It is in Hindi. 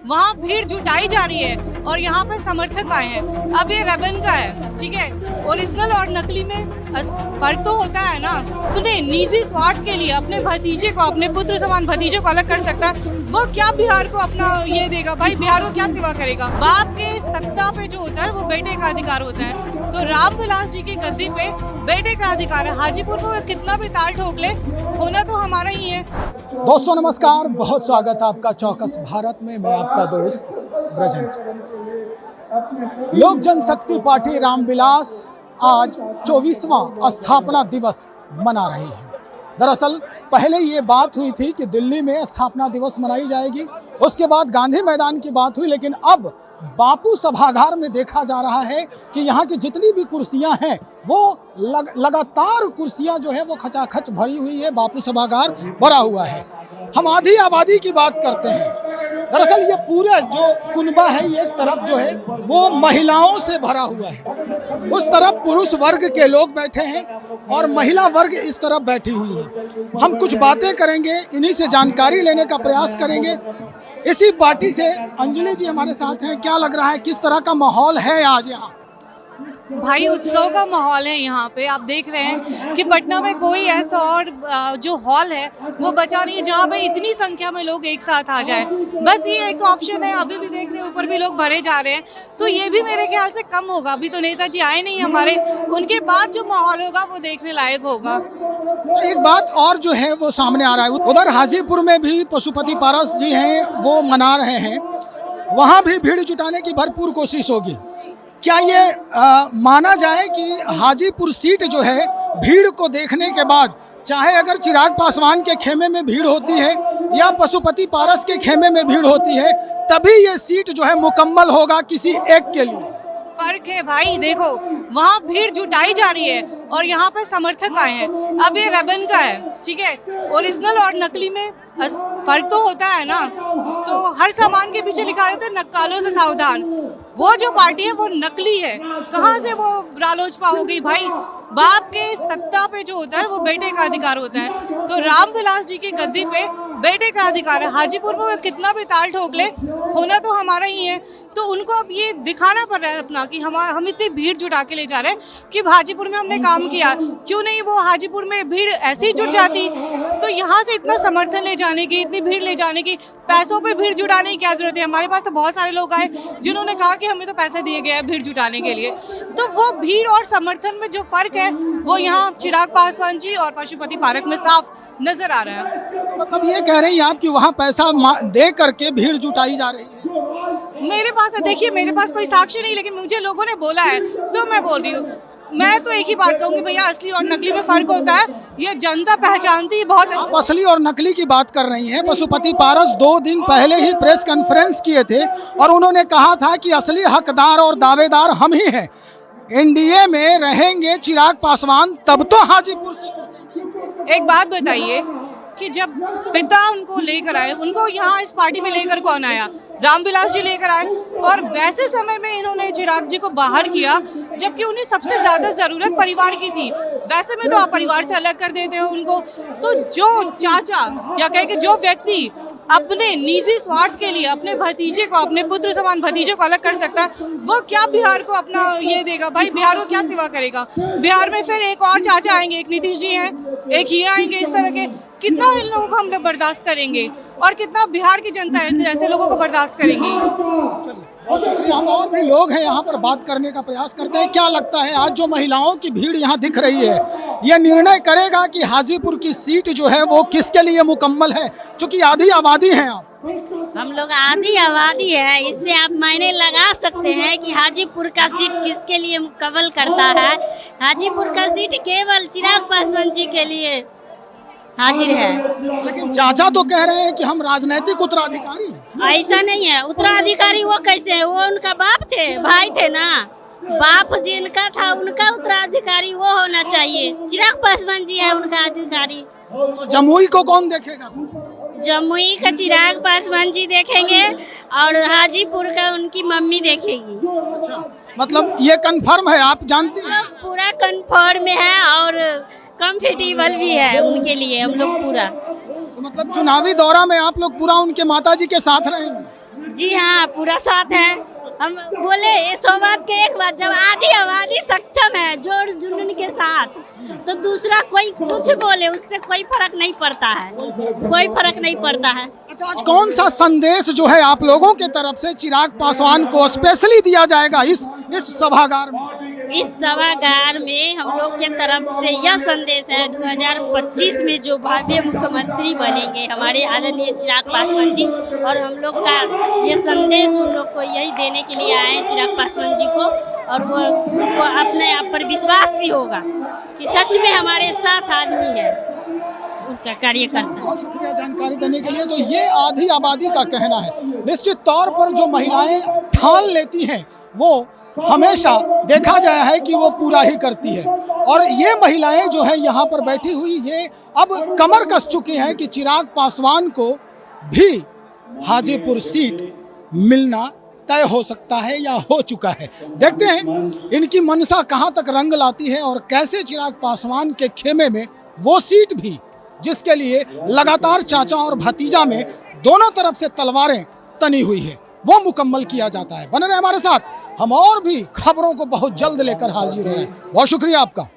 वहाँ भीड़ जुटाई जा रही है और यहाँ पे समर्थक आए हैं। अब ये रेबन का है, ठीक है, ओरिजिनल और नकली में फर्क तो होता है ना। अपने निजी स्वार्थ के लिए अपने भतीजे को, अपने पुत्र समान भतीजे को अलग कर सकता है, वो क्या बिहार को अपना ये देगा? भाई बिहार को क्या सेवा करेगा? बाप के सत्ता पे जो होता है वो बेटे का अधिकार होता है। तो रामविलास जी की गद्दी पे बेटे का अधिकार है। हाजीपुर को कितना भी ताल ठोक ले, होना तो हमारा ही है। दोस्तों नमस्कार, बहुत स्वागत है आपका चौकस भारत में। मैं आपका दोस्त ब्रजेंद्र। लोक जनशक्ति पार्टी रामविलास आज 24वां स्थापना दिवस मना रही है। दरअसल पहले ये बात हुई थी कि दिल्ली में स्थापना दिवस मनाई जाएगी, उसके बाद गांधी मैदान की बात हुई, लेकिन अब बापू सभागार में देखा जा रहा है कि यहाँ की जितनी भी कुर्सियां हैं वो लगातार कुर्सियां जो है वो खचाखच भरी हुई है। बापू सभागार भरा हुआ है। हम आधी आबादी की बात करते हैं। दरअसल ये पूरा जो कुनबा है, ये तरफ जो है वो महिलाओं से भरा हुआ है। उस तरफ पुरुष वर्ग के लोग बैठे हैं और महिला वर्ग इस तरफ बैठी हुई है। हम कुछ बातें करेंगे, इन्हीं से जानकारी लेने का प्रयास करेंगे। इसी पार्टी से अंजलि जी हमारे साथ हैं। क्या लग रहा है, किस तरह का माहौल है आज यहाँ? भाई उत्सव का माहौल है यहाँ पे। आप देख रहे हैं कि पटना में कोई ऐसा और जो हॉल है वो बचा नहीं है जहाँ पे इतनी संख्या में लोग एक साथ आ जाए। बस ये एक ऑप्शन है। अभी भी देख रहे हैं ऊपर भी लोग भरे जा रहे हैं, तो ये भी मेरे ख्याल से कम होगा। अभी तो नेताजी आए नहीं हमारे, उनके बाद जो माहौल होगा वो देखने लायक होगा। एक बात और जो है वो सामने आ रहा है, उधर हाजीपुर में भी पशुपति पारस जी हैं, वो मना रहे हैं। वहाँ भी भीड़ जुटाने की भरपूर कोशिश होगी। क्या ये माना जाए कि हाजीपुर सीट जो है भीड़ को देखने के बाद, चाहे अगर चिराग पासवान के खेमे में भीड़ होती है या पशुपति पारस के खेमे में भीड़ होती है, तभी ये सीट जो है मुकम्मल होगा किसी एक के लिए? फर्क है भाई। देखो वहाँ भीड़ जुटाई जा रही है और यहाँ पे समर्थक आए हैं। अब ये रेबन का है, ठीक है, ओरिजिनल और नकली में फर्क तो होता है ना। तो हर सामान के पीछे लिखा रहता है नक्कालों से सावधान। वो जो पार्टी है वो नकली है। कहाँ से वो रालोचपा हो गई भाई? बाप के सत्ता पे जो होता है वो बेटे का अधिकार होता है। तो रामविलास जी की गद्दी पे बेटे का अधिकार है। हाजीपुर में कितना भी ताल ठोक ले, होना तो हमारा ही है। तो उनको अब ये दिखाना पड़ रहा है अपना कि हम इतनी भीड़ जुटा के ले जा रहे हैं कि हाजीपुर में हमने काम किया। क्यों नहीं वो हाजीपुर में भीड़ ऐसे ही जुट जाती? तो यहाँ से इतना समर्थन ले जाने की, इतनी भीड़ ले जाने की, पैसों पे भीड़ जुटाने की क्या जरूरत है? हमारे पास तो बहुत सारे लोग आए जिन्होंने कहा कि हमें तो पैसे दिए गए हैं भीड़ जुटाने के लिए। तो वो भीड़ और समर्थन में जो फर्क है वो यहाँ चिराग पासवान जी और पशुपति पारक में साफ नजर आ रहा है। मतलब ये कह रही हैं आप कि वहाँ पैसा दे करके भीड़ जुटाई जा रही है? मेरे पास देखिए, मेरे पास कोई साक्ष्य नहीं, लेकिन मुझे लोगों ने बोला है तो मैं बोल रही हूँ। मैं तो एक ही बात कहूँगी भैया, असली और नकली में फर्क होता है, ये जनता पहचानती है बहुत। आप असली और नकली की बात कर रही हैं। पशुपति पारस 2 दिन पहले ही प्रेस कॉन्फ्रेंस किए थे और उन्होंने कहा था कि असली हकदार और दावेदार हम ही हैं। एनडीए में रहेंगे चिराग पासवान तब तो हाजीपुर से सोचेंगे। एक बात बताइए कि जब पिता उनको लेकर आए, उनको यहाँ इस पार्टी में लेकर कौन आया? रामविलास जी लेकर आए। और वैसे समय में इन्होंने चिराग जी को बाहर किया जबकि उन्हें सबसे ज्यादा जरूरत परिवार की थी। वैसे में तो आप परिवार से अलग कर देते हो उनको। तो जो चाचा या कहे कि जो व्यक्ति अपने निजी स्वार्थ के लिए अपने भतीजे को, अपने पुत्र समान भतीजे को अलग कर सकता है, वो क्या बिहार को अपना ये देगा? भाई बिहार को क्या सेवा करेगा? बिहार में फिर एक और चाचा आएंगे, एक नीतीश जी हैं, एक ये आएंगे। इस तरह के कितना इन लोगों को हम लोग बर्दाश्त करेंगे और कितना बिहार की जनता है ऐसे लोगों को बर्दाश्त करेंगी? बहुत शुक्रिया। हम और भी लोग हैं यहाँ पर, बात करने का प्रयास करते हैं। क्या लगता है आज जो महिलाओं की भीड़ यहाँ दिख रही है, ये निर्णय करेगा कि हाजीपुर की सीट जो है वो किसके लिए मुकम्मल है? क्योंकि आधी आबादी है आप। हम लोग आधी आबादी है, इससे आप मायने लगा सकते हैं कि हाजीपुर का सीट किसके लिए मुकम्मल करता है। हाजीपुर का सीट केवल चिराग पासवान जी के लिए हाजिर है। लेकिन चाचा तो कह रहे हैं कि हम राजनीतिक उत्तराधिकारी हैं। ऐसा नहीं है। उत्तराधिकारी वो कैसे है? वो उनका बाप थे, भाई थे ना। बाप जिनका था उनका उत्तराधिकारी वो होना चाहिए। चिराग पासवान जी है उनका अधिकारी। तो जमुई को कौन देखेगा? जमुई का चिराग पासवान जी देखेंगे और हाजीपुर का उनकी मम्मी देखेगी। मतलब ये कंफर्म है, आप जानती हैं? पूरा कंफर्म है और कंफर्टेबल भी है उनके लिए हम लोग पूरा। तो मतलब चुनावी दौरा में आप लोग पूरा उनके माताजी के साथ रहेंगे? जी हाँ, पूरा साथ है। हम बोले ये सौभाग्य के एक बात, जब आधी आबादी सक्षम है जोड़ जुनून के साथ, तो दूसरा कोई कुछ बोले उससे कोई फर्क नहीं पड़ता है, कोई फर्क नहीं पड़ता है। अच्छा, आज कौन सा संदेश जो है आप लोगों के तरफ से चिराग पासवान को स्पेशली दिया जाएगा इस सभागार में? इस सभागार में हम लोग के तरफ से यह संदेश है, 2025 में जो भव्य मुख्यमंत्री बनेंगे हमारे आदरणीय चिराग पासवान जी, और हम लोग का ये संदेश उन लोग को यही देने के लिए आए हैं चिराग पासवान जी को, और वो अपने आप पर विश्वास भी होगा कि सच में हमारे साथ आदमी है, उनका कार्यकर्ता। बहुत शुक्रिया जानकारी देने के लिए। तो ये आधी आबादी का कहना है। निश्चित तौर पर जो महिलाएं ठान लेती हैं वो हमेशा देखा गया है कि वो पूरा ही करती है, और ये महिलाएं जो है यहाँ पर बैठी हुई ये अब कमर कस चुकी हैं कि चिराग पासवान को भी हाजीपुर सीट मिलना तय हो सकता है या हो चुका है। देखते हैं इनकी मनसा कहाँ तक रंग लाती है और कैसे चिराग पासवान के खेमे में वो सीट भी जिसके लिए लगातार चाचा और भतीजा में दोनों तरफ से तलवारें तनी हुई है वो मुकम्मल किया जाता है। बने रहे हमारे साथ, हम और भी खबरों को बहुत जल्द लेकर हाजिर हो रहे हैं। बहुत शुक्रिया आपका।